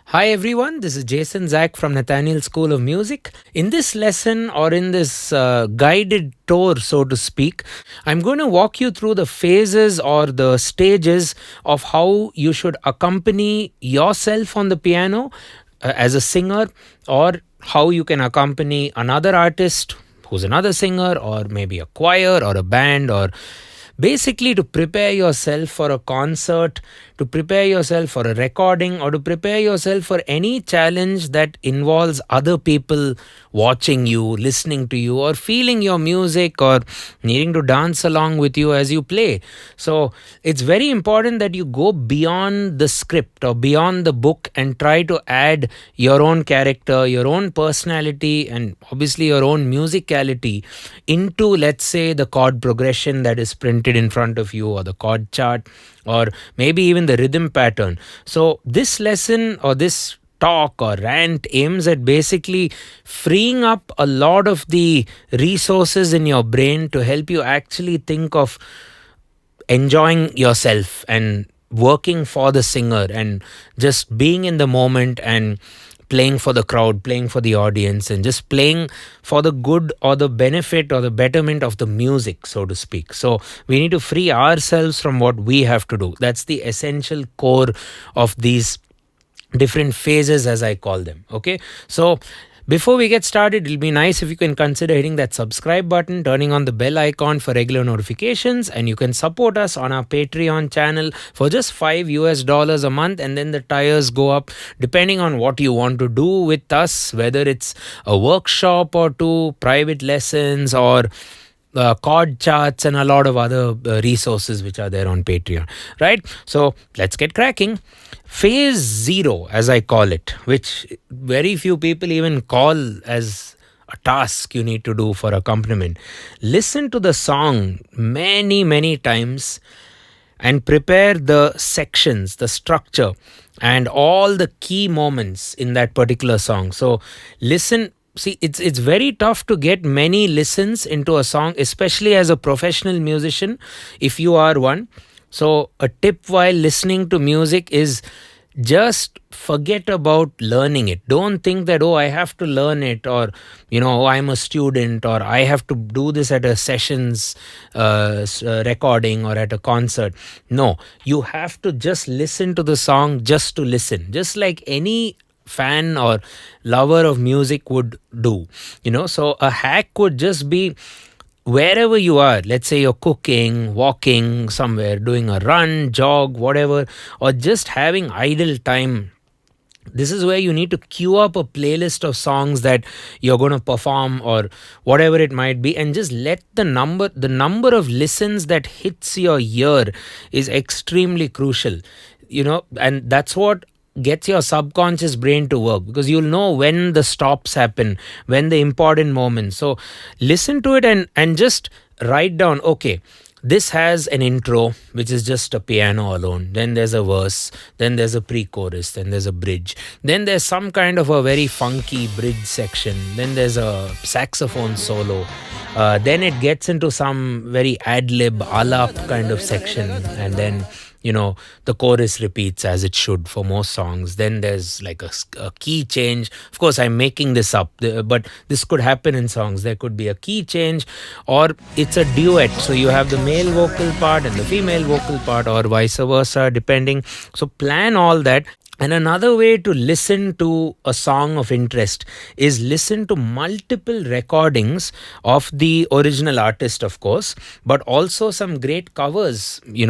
Hi everyone, this is Jason Zach from Nathaniel School of Music. In this lesson or in this guided tour, so to speak, I'm going to walk you through the phases or the stages of how you should accompany yourself on the piano as a singer, or how you can accompany another artist who's another singer, or maybe a choir or a band, or basically to prepare yourself for a concert, to prepare yourself for a recording, or to prepare yourself for any challenge that involves other people watching you, listening to you, or feeling your music, or needing to dance along with you as you play. So it's very important that you go beyond the script or beyond the book and try to add your own character, your own personality, and obviously your own musicality into, let's say, the chord progression that is printed in front of you, or the chord chart, or maybe even the rhythm pattern. So this lesson or this talk or rant aims at basically freeing up a lot of the resources in your brain to help you actually think of enjoying yourself and working for the singer and just being in the moment and playing for the crowd, playing for the audience, and just playing for the good or the benefit or the betterment of the music, so to speak. So we need to free ourselves from what we have to do. That's the essential core of these different phases, as I call them. Okay, so before we get started, it'll be nice if you can consider hitting that subscribe button, turning on the bell icon for regular notifications, and you can support us on our Patreon channel for just $5 a month, and then the tires go up depending on what you want to do with us, whether it's a workshop or two, private lessons, or chord charts, and a lot of other resources which are there on Patreon, right? So let's get cracking. Phase zero, as I call it, which very few people even call as a task you need to do for accompaniment. Listen to the song many, many times and prepare the sections, the structure, and all the key moments in that particular song. So listen. See, it's very tough to get many listens into a song, especially as a professional musician, if you are one. So a tip while listening to music is just forget about learning it. Don't think that, oh, I have to learn it, or, oh, I'm a student, or I have to do this at a sessions recording or at a concert. No, you have to just listen to the song just to listen, just like any fan or lover of music would do. So a hack would just be, wherever you are, let's say you're cooking, walking somewhere, doing a run, jog, whatever, or just having idle time, this is where you need to queue up a playlist of songs that you're going to perform or whatever it might be, and just let the number of listens that hits your ear is extremely crucial. And that's what gets your subconscious brain to work, because you'll know when the stops happen, when the important moments. So listen to it and just write down, okay, this has an intro which is just a piano alone, then there's a verse, then there's a pre-chorus, then there's a bridge, then there's some kind of a very funky bridge section, then there's a saxophone solo, then it gets into some very ad-lib alap kind of section, and then the chorus repeats as it should for most songs. Then there's like a key change. Of course, I'm making this up, but this could happen in songs. There could be a key change, or it's a duet, so you have the male vocal part and the female vocal part, or vice versa, depending. So plan all that. And another way to listen to a song of interest is listen to multiple recordings of the original artist, of course, but also some great covers. You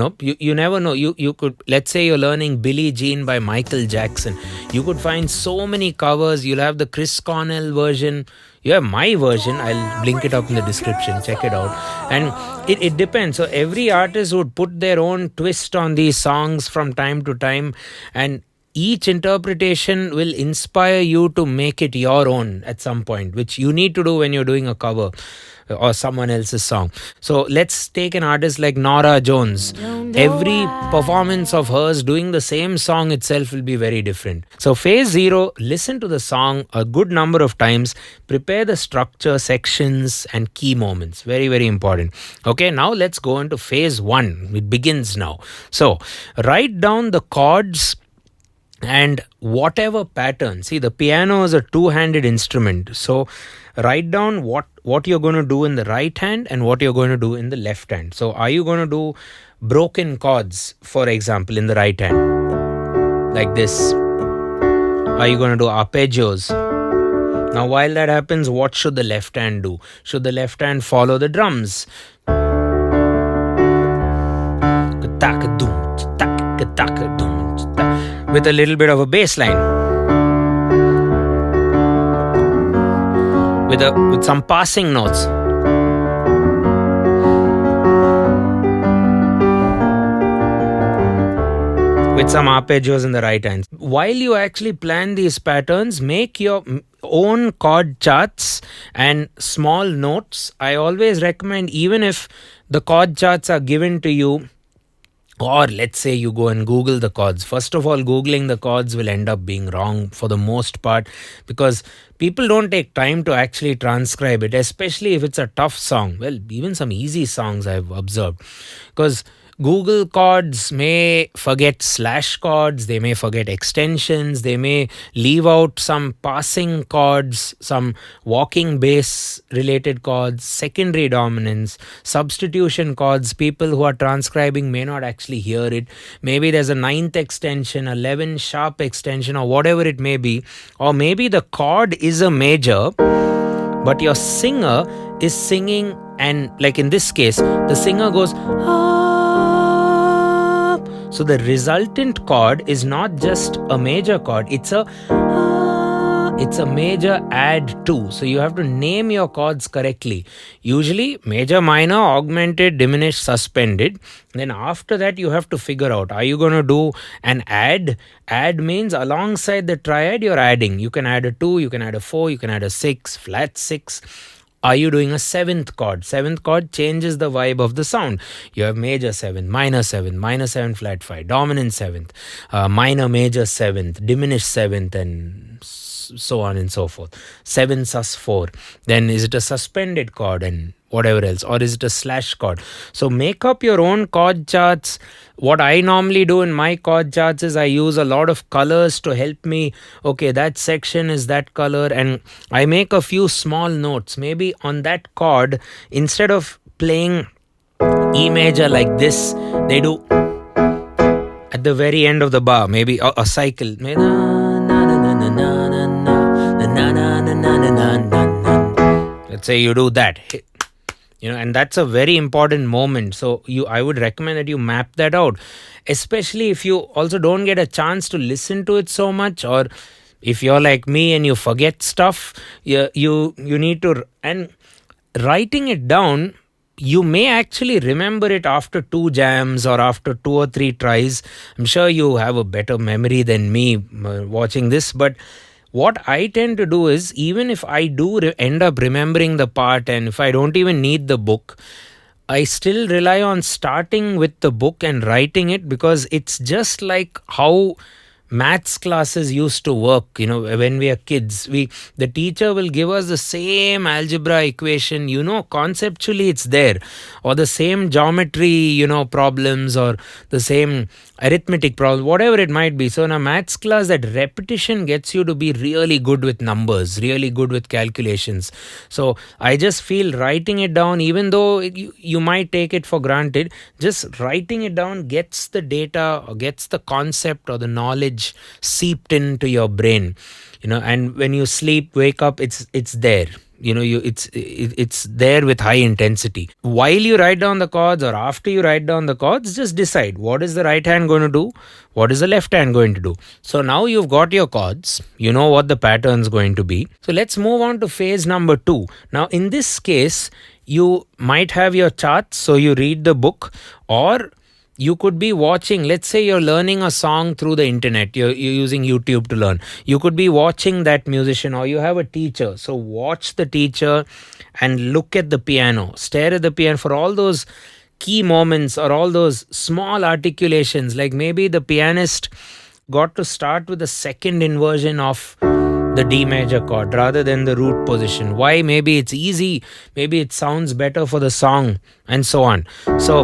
never know. You could, let's say you're learning Billie Jean by Michael Jackson. You could find so many covers. You'll have the Chris Cornell version. You have my version. I'll link it up in the description. Check it out. And it depends. So every artist would put their own twist on these songs from time to time, and each interpretation will inspire you to make it your own at some point, which you need to do when you're doing a cover or someone else's song. So let's take an artist like Norah Jones. Every performance of hers doing the same song itself will be very different. So phase zero, listen to the song a good number of times, prepare the structure, sections, and key moments. Very, very important. Okay, now let's go into phase one. It begins now. So write down the chords and whatever pattern. See, the piano is a two-handed instrument, so write down what you're going to do in the right hand and what you're going to do in the left hand. So are you going to do broken chords, for example, in the right hand, like this? Are you going to do arpeggios? Now while that happens, what should the left hand do? Should the left hand follow the drums? With a little bit of a bass line, with some passing notes. With some arpeggios in the right hand. While you actually plan these patterns, make your own chord charts and small notes. I always recommend, even if the chord charts are given to you, or let's say you go and Google the chords. First of all, Googling the chords will end up being wrong for the most part, because people don't take time to actually transcribe it, especially if it's a tough song. Well, even some easy songs I've observed, because Google chords may forget slash chords, they may forget extensions, they may leave out some passing chords, some walking bass related chords, secondary dominance, substitution chords. People who are transcribing may not actually hear it. Maybe there's a ninth extension, 11 sharp extension, or whatever it may be. Or maybe the chord is a major, but your singer is singing, and like in this case, the singer goes, so the resultant chord is not just a major chord, it's a major add 2. So you have to name your chords correctly. Usually major, minor, augmented, diminished, suspended. Then after that you have to figure out, are you going to do an add? Add means alongside the triad you're adding. You can add a 2, you can add a 4, you can add a 6, flat 6. Are you doing a seventh chord? Seventh chord changes the vibe of the sound. You have major 7, minor 7 flat 5, dominant 7th, minor major 7th, diminished 7th, and so on and so forth. 7 sus 4. Then is it a suspended chord and whatever else, or is it a slash chord? So make up your own chord charts. What I normally do in my chord charts is I use a lot of colors to help me. Okay, that section is that color, and I make a few small notes. Maybe on that chord, instead of playing E major like this, they do at the very end of the bar, maybe a cycle. Let's say you do that. And that's a very important moment. So I would recommend that you map that out, especially if you also don't get a chance to listen to it so much, or if you're like me and you forget stuff. You need to, and writing it down, you may actually remember it after 2 jams or after 2 or 3 tries. I'm sure you have a better memory than me watching this, but what I tend to do is, even if I do end up remembering the part, and if I don't even need the book, I still rely on starting with the book and writing it, because it's just like how maths classes used to work. When we are kids, the teacher will give us the same algebra equation, conceptually it's there, or the same geometry, problems, or the same arithmetic problem, whatever it might be. So in a maths class, that repetition gets you to be really good with numbers, really good with calculations. So I just feel writing it down, even though you might take it for granted, just writing it down gets the data, or gets the concept or the knowledge seeped into your brain. And when you sleep, wake up, it's there. It's there with high intensity. While you write down the chords, or after you write down the chords, just decide, what is the right hand going to do, what is the left hand going to do. So now you've got your chords, you know what the pattern is going to be. So let's move on to phase number 2. Now in this case, you might have your charts, so you read the book, or you could be watching. Let's say you're learning a song through the internet, you're using YouTube to learn. You could be watching that musician, or you have a teacher. So watch the teacher and look at the piano, stare at the piano for all those key moments, or all those small articulations. Like maybe the pianist got to start with the second inversion of the D major chord rather than the root position. Why? Maybe it's easy, maybe it sounds better for the song, and so on. So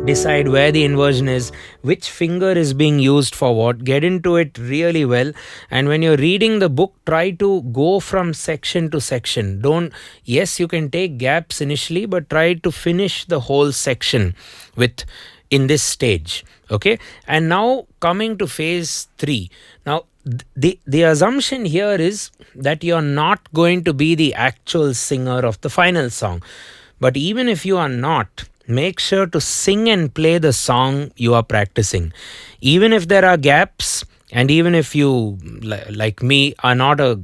decide where the inversion is, which finger is being used for what, get into it really well. And when you're reading the book, try to go from section to section. Yes, you can take gaps initially, but try to finish the whole section with in this stage. Okay, and now coming to phase 3. Now the assumption here is that you're not going to be the actual singer of the final song. But even if you are not, make sure to sing and play the song you are practicing. Even if there are gaps, and even if you, like me, are not a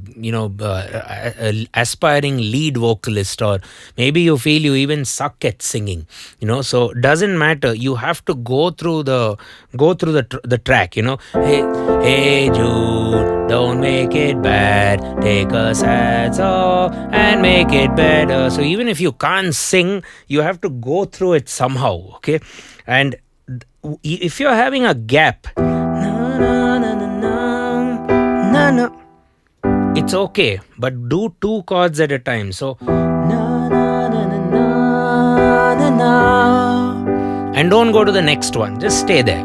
aspiring lead vocalist, or maybe you feel you even suck at singing, so doesn't matter. You have to go through the track. Hey Jude, don't make it bad. Take a sad song and make it better. So even if you can't sing, you have to go through it somehow. Okay, and if you're having a gap, no, it's okay, but do 2 chords at a time. So and don't go to the next one, just stay there.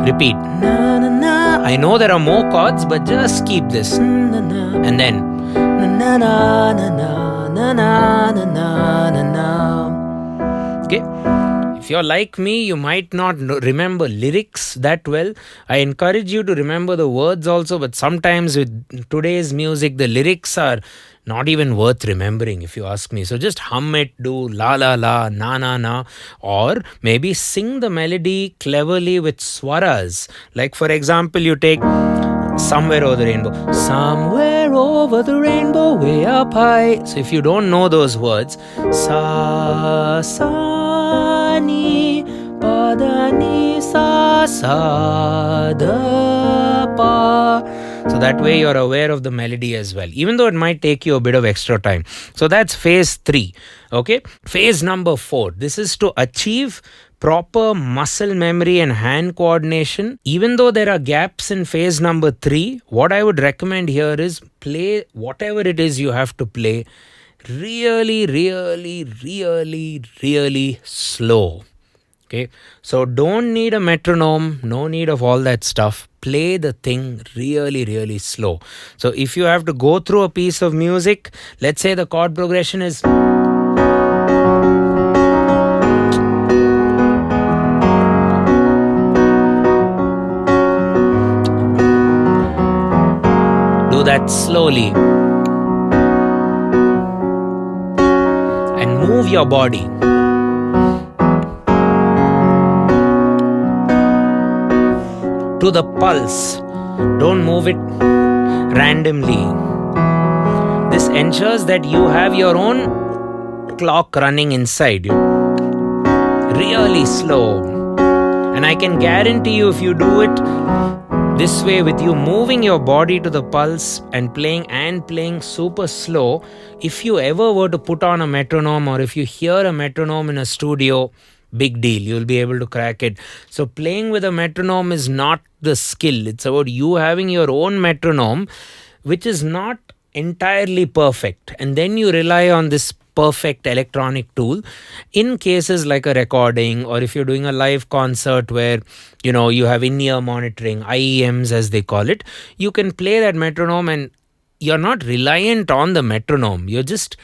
Repeat. I know there are more chords, but just keep this. And then okay. If you're like me, you might not remember lyrics that well. I encourage you to remember the words also, but sometimes with today's music, the lyrics are not even worth remembering, if you ask me. So just hum it, do la la la, na na na, or maybe sing the melody cleverly with swaras. Like for example, you take Somewhere Over the Rainbow. Somewhere over the rainbow, way up high. So if you don't know those words, sa sa ni pa da ni sa sa da pa. So that way you're aware of the melody as well, even though it might take you a bit of extra time. So that's phase 3. Okay, phase number 4. This is to achieve proper muscle memory and hand coordination. Even though there are gaps in phase number 3, what I would recommend here is play whatever it is you have to play really, really, really, really slow. Okay, so don't need a metronome, no need of all that stuff. Play the thing really, really slow. So if you have to go through a piece of music, let's say the chord progression is that slowly and move your body. To the pulse. Don't move it randomly. This ensures that you have your own clock running inside you. Really slow. And I can guarantee you, if you do it this way, with you moving your body to the pulse and playing super slow, if you ever were to put on a metronome, or if you hear a metronome in a studio, big deal, you'll be able to crack it. So playing with a metronome is not the skill. It's about you having your own metronome, which is not entirely perfect. And then you rely on this perfect electronic tool in cases like a recording, or if you're doing a live concert where you have in-ear monitoring, IEMs as they call it. You can play that metronome and you're not reliant on the metronome. You're just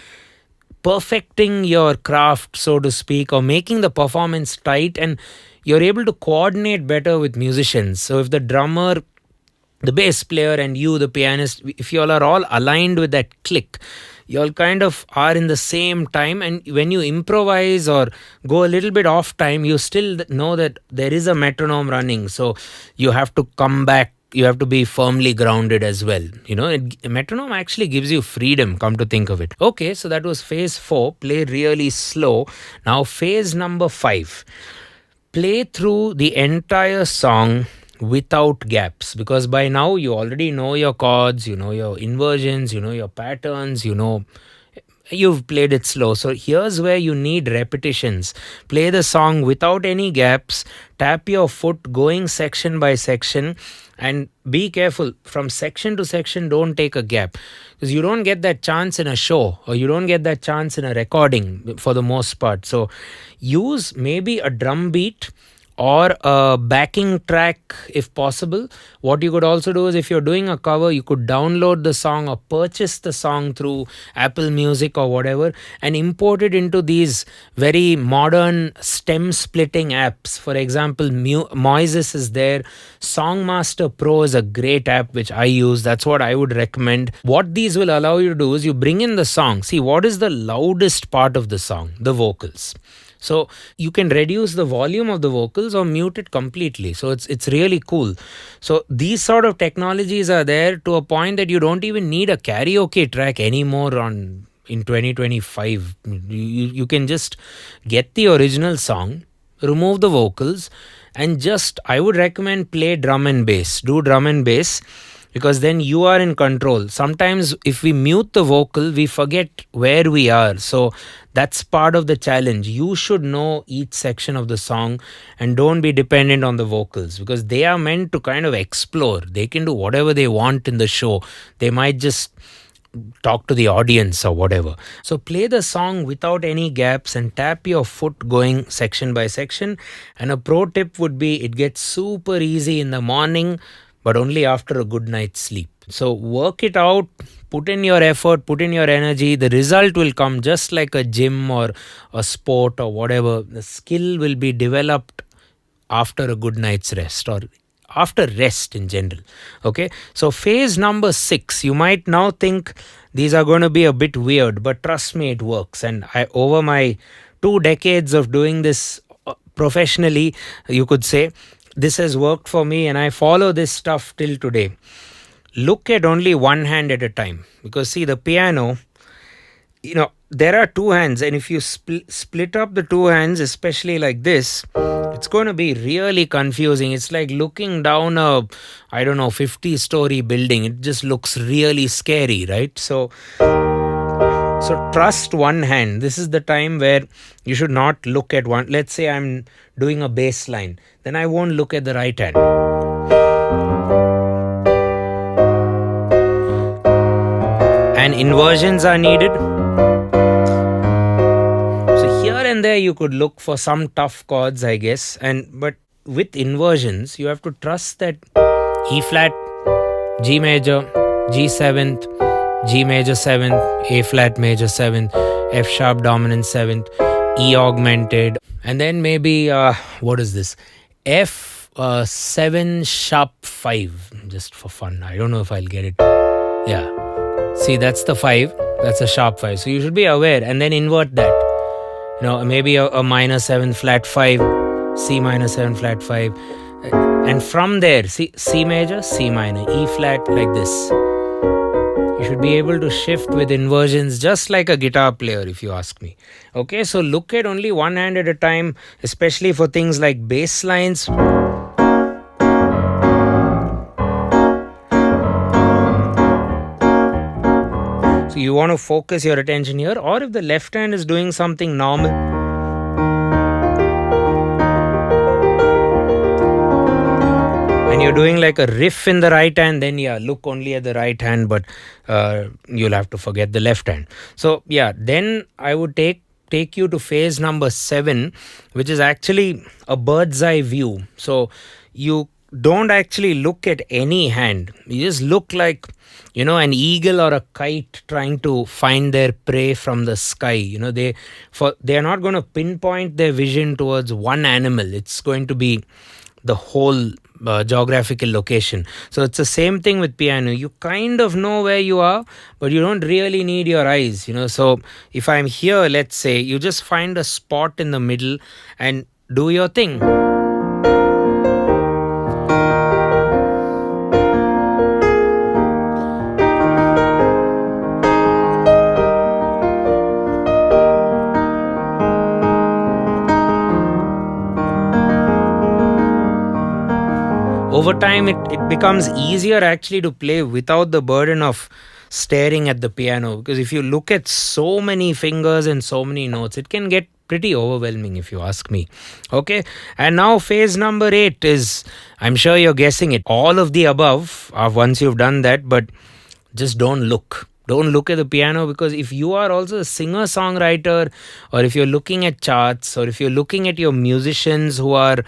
perfecting your craft, so to speak, or making the performance tight, and you're able to coordinate better with musicians. So if the drummer, the bass player, and you, the pianist, if you all are all aligned with that click, you all kind of are in the same time, and when you improvise or go a little bit off time, you still know that there is a metronome running. So you have to come back. You have to be firmly grounded as well. A metronome actually gives you freedom, come to think of it. Okay, so that was phase 4. Play really slow. Now phase number 5. Play through the entire song without gaps, because by now you already know your chords, you know your inversions, you know your patterns, you know you've played it slow. So here's where you need repetitions. Play the song without any gaps, tap your foot going section by section, and be careful from section to section. Don't take a gap, because you don't get that chance in a show, or you don't get that chance in a recording for the most part. So use maybe a drum beat or a backing track if possible. What you could also do is, if you're doing a cover, you could download the song or purchase the song through Apple Music or whatever and import it into these very modern stem splitting apps. For example, Moises is there. Songmaster Pro is a great app which I use. That's what I would recommend. What these will allow you to do is, you bring in the song. See, what is the loudest part of the song? The vocals. So you can reduce the volume of the vocals or mute it completely. So it's really cool. So these sort of technologies are there to a point that you don't even need a karaoke track anymore in 2025. You can just get the original song, remove the vocals, and just, I would recommend, play drum and bass. Do drum and bass, because then you are in control. Sometimes if we mute the vocal, we forget where we are. So that's part of the challenge. You should know each section of the song and don't be dependent on the vocals, because they are meant to kind of explore. They can do whatever they want in the show. They might just talk to the audience or whatever. So play the song without any gaps and tap your foot going section by section. And a pro tip would be, it gets super easy in the morning, but only after a good night's sleep. So work it out, put in your effort, put in your energy. The result will come just like a gym or a sport or whatever. The skill will be developed after a good night's rest, or after rest in general. Okay, so phase number 6, you might now think these are going to be a bit weird, but trust me, it works. And over my 2 decades of doing this professionally, you could say, this has worked for me, and I follow this stuff till today. Look at only one hand at a time, because see, the piano, there are 2 hands, and if you split up the 2 hands, especially like this, it's going to be really confusing. It's like looking down a 50-story building. It just looks really scary, right? So trust one hand. This is the time where you should not look at one. Let's say I'm doing a bass line, then I won't look at the right hand. And inversions are needed. So here and there you could look for some tough chords, I guess. But with inversions, you have to trust that E flat, G major, G 7th, G major 7th, A flat major 7th, F sharp dominant 7th, E augmented, and then maybe what is this? F 7 sharp 5, just for fun. I don't know if I'll get it. Yeah. See, that's the 5. That's a sharp 5. So you should be aware, and then invert that. Maybe a minor 7 flat 5, C minor 7 flat 5. And from there, see, C major, C minor, E flat, like this. You should be able to shift with inversions just like a guitar player, if you ask me. Okay, so look at only one hand at a time, especially for things like bass lines. So you want to focus your attention here, or if the left hand is doing something normal, and you're doing like a riff in the right hand, then look only at the right hand, but you'll have to forget the left hand. So then I would take you to phase number 7, which is actually a bird's eye view. So you don't actually look at any hand. You just look like an eagle or a kite trying to find their prey from the sky. They are not going to pinpoint their vision towards one animal. It's going to be the whole geographical location. So it's the same thing with piano. You kind of know where you are, but you don't really need your eyes. So if I'm here, let's say, you just find a spot in the middle and do your thing. Over time, it becomes easier actually to play without the burden of staring at the piano, because if you look at so many fingers and so many notes, it can get pretty overwhelming if you ask me. Okay, and now phase number 8 is, I'm sure you're guessing it, all of the above once you've done that, but just don't look at the piano, because if you are also a singer songwriter, or if you're looking at charts, or if you're looking at your musicians who are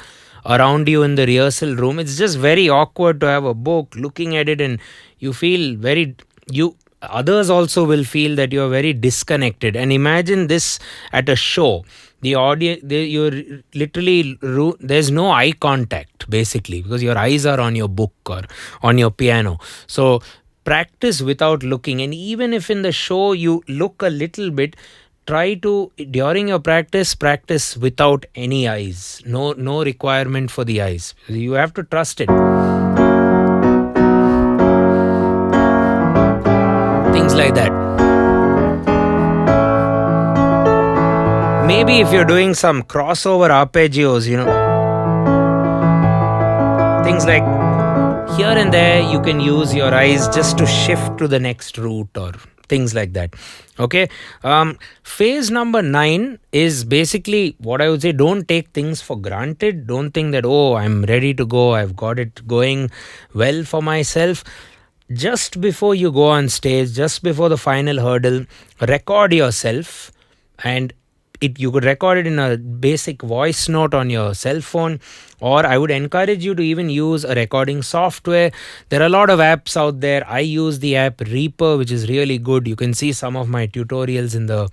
around you in the rehearsal room, it's just very awkward to have a book looking at it, and you feel very, you others also will feel that you're very disconnected. And imagine this at a show, the audience, you're literally there's no eye contact basically, because your eyes are on your book or on your piano. So practice without looking, and even if in the show you look a little bit, try to, during your practice without any eyes. No requirement for the eyes, you have to trust it. Things like that. Maybe if you're doing some crossover arpeggios, things like here and there, you can use your eyes just to shift to the next route or things like that. Okay. Phase number 9 is basically what I would say, don't take things for granted. Don't think that, oh, I'm ready to go, I've got it going well for myself. Just before you go on stage, just before the final hurdle, record yourself, and you could record it in a basic voice note on your cell phone, or I would encourage you to even use a recording software. There are a lot of apps out there. I use the app Reaper, which is really good. You can see some of my tutorials in the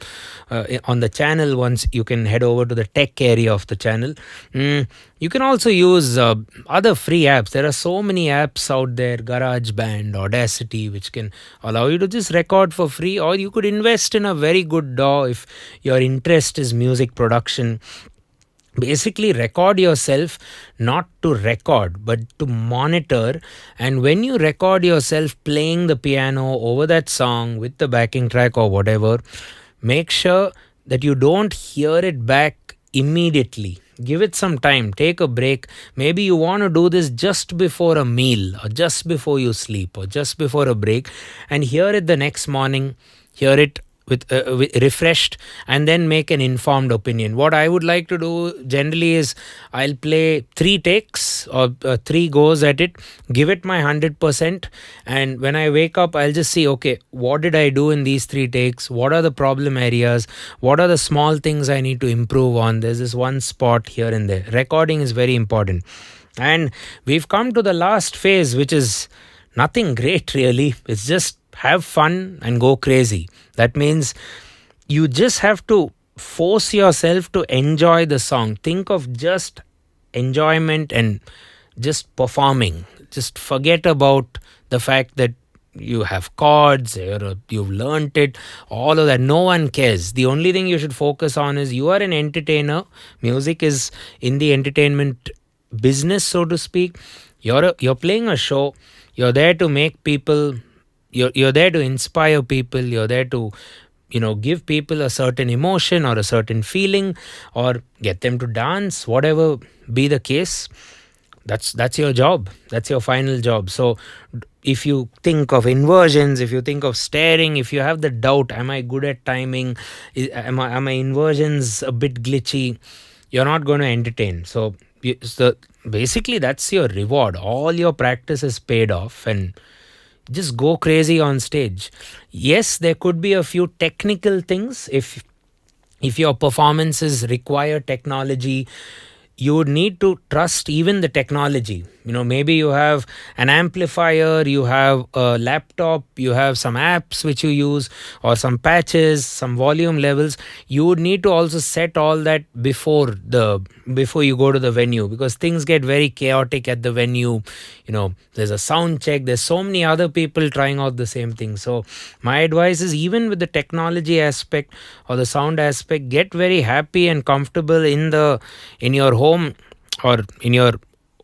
on the channel. Once you can head over to the tech area of the channel. You can also use other free apps. There are so many apps out there, GarageBand, Audacity, which can allow you to just record for free, or you could invest in a very good DAW if your interest is music production. Basically, record yourself not to record but to monitor, and when you record yourself playing the piano over that song with the backing track or whatever, make sure that you don't hear it back immediately. Give it some time, take a break. Maybe you want to do this just before a meal, or just before you sleep, or just before a break, and hear it the next morning. Hear it with refreshed, and then make an informed opinion. What I would like to do generally is, I'll play 3 takes or 3 goes at it, give it my 100%, and when I wake up, I'll just see, okay, what did I do in these 3 takes? What are the problem areas? What are the small things I need to improve on? There's this one spot here and there. Recording is very important. And we've come to the last phase, which is nothing great really. It's just have fun and go crazy. That means you just have to force yourself to enjoy the song. Think of just enjoyment and just performing. Just forget about the fact that you have chords or you've learnt it, all of that. No one cares. The only thing you should focus on is you are an entertainer. Music is in the entertainment business, so to speak. You're playing a show. You're there to make people, you're there to inspire people. You're there to give people a certain emotion or a certain feeling, or get them to dance, whatever be the case. That's your job. That's your final job. So if you think of inversions, if you think of staring, if you have the doubt, am I good at timing, am my inversions a bit glitchy, you're not going to entertain. So basically that's your reward. All your practice is paid off, and just go crazy on stage. Yes, there could be a few technical things. If your performances require technology, you would need to trust even the technology. Maybe you have an amplifier, you have a laptop, you have some apps which you use, or some patches, some volume levels. You would need to also set all that before you go to the venue, because things get very chaotic at the venue. There's a sound check, there's so many other people trying out the same thing. So my advice is, even with the technology aspect or the sound aspect, get very happy and comfortable in your home or in your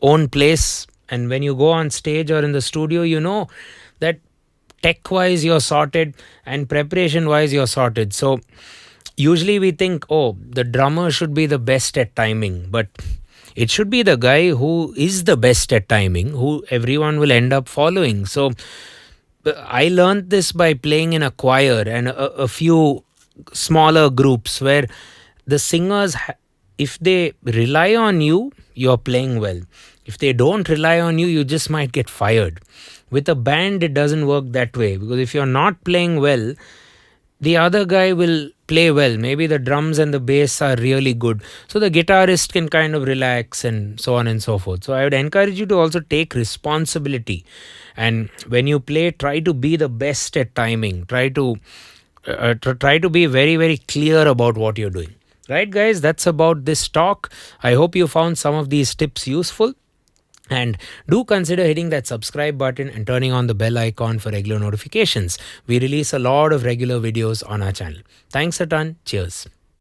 own place, and when you go on stage or in the studio, that tech wise you're sorted and preparation wise you're sorted. So usually we think, oh, the drummer should be the best at timing, but it should be the guy who is the best at timing who everyone will end up following. So I learned this by playing in a choir and a few smaller groups where the singers, if they rely on you, you're playing well. If they don't rely on you, you just might get fired. With a band, it doesn't work that way, because if you're not playing well, the other guy will play well. Maybe the drums and the bass are really good, so the guitarist can kind of relax and so on and so forth. So I would encourage you to also take responsibility, and when you play, try to be the best at timing. Try to be very, very clear about what you're doing. Right, guys, that's about this talk. I hope you found some of these tips useful. And do consider hitting that subscribe button and turning on the bell icon for regular notifications. We release a lot of regular videos on our channel. Thanks a ton. Cheers.